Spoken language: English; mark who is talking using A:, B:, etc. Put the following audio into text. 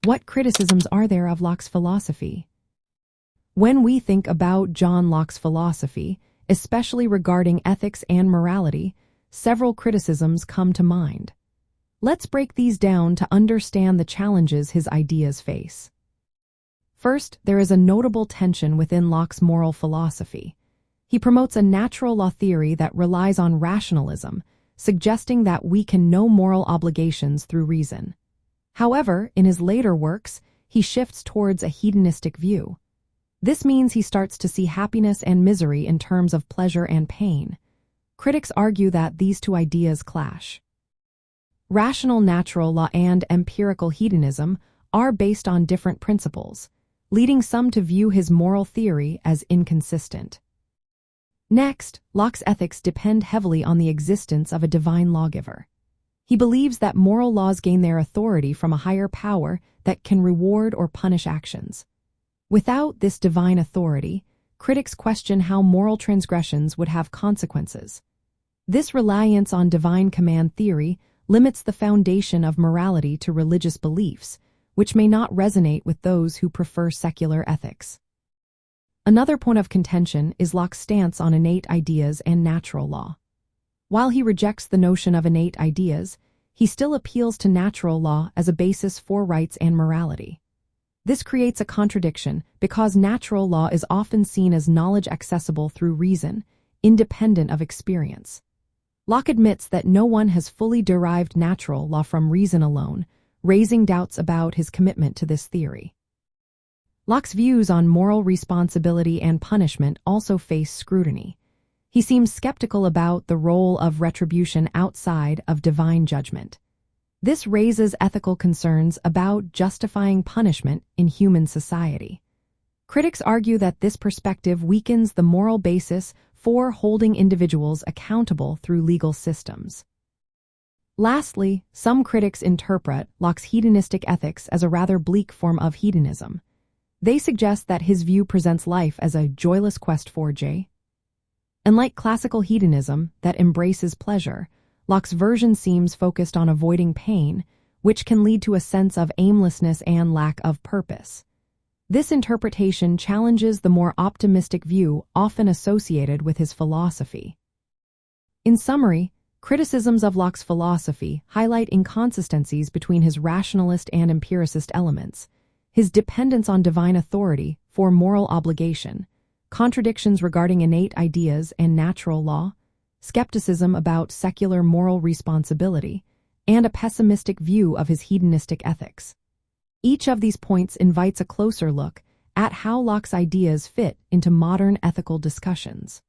A: What criticisms are there of Locke's philosophy? When we think about John Locke's philosophy, especially regarding ethics and morality, several criticisms come to mind. Let's break these down to understand the challenges his ideas face. First, there is a notable tension within Locke's moral philosophy. He promotes a natural law theory that relies on rationalism, suggesting that we can know moral obligations through reason. However, in his later works, he shifts towards a hedonistic view. This means he starts to see happiness and misery in terms of pleasure and pain. Critics argue that these two ideas clash. Rational natural law and empirical hedonism are based on different principles, leading some to view his moral theory as inconsistent. Next, Locke's ethics depend heavily on the existence of a divine lawgiver. He believes that moral laws gain their authority from a higher power that can reward or punish actions. Without this divine authority, critics question how moral transgressions would have consequences. This reliance on divine command theory limits the foundation of morality to religious beliefs, which may not resonate with those who prefer secular ethics. Another point of contention is Locke's stance on innate ideas and natural law. While he rejects the notion of innate ideas, he still appeals to natural law as a basis for rights and morality. This creates a contradiction because natural law is often seen as knowledge accessible through reason, independent of experience. Locke admits that no one has fully derived natural law from reason alone, raising doubts about his commitment to this theory. Locke's views on moral responsibility and punishment also face scrutiny. He seems skeptical about the role of retribution outside of divine judgment. This raises ethical concerns about justifying punishment in human society. Critics argue that this perspective weakens the moral basis for holding individuals accountable through legal systems. Lastly, some critics interpret Locke's hedonistic ethics as a rather bleak form of hedonism. They suggest that his view presents life as a joyless quest for joy. Unlike classical hedonism that embraces pleasure, Locke's version seems focused on avoiding pain, which can lead to a sense of aimlessness and lack of purpose. This interpretation challenges the more optimistic view often associated with his philosophy. In summary, criticisms of Locke's philosophy highlight inconsistencies between his rationalist and empiricist elements, his dependence on divine authority for moral obligation, contradictions regarding innate ideas and natural law, skepticism about secular moral responsibility, and a pessimistic view of his hedonistic ethics. Each of these points invites a closer look at how Locke's ideas fit into modern ethical discussions.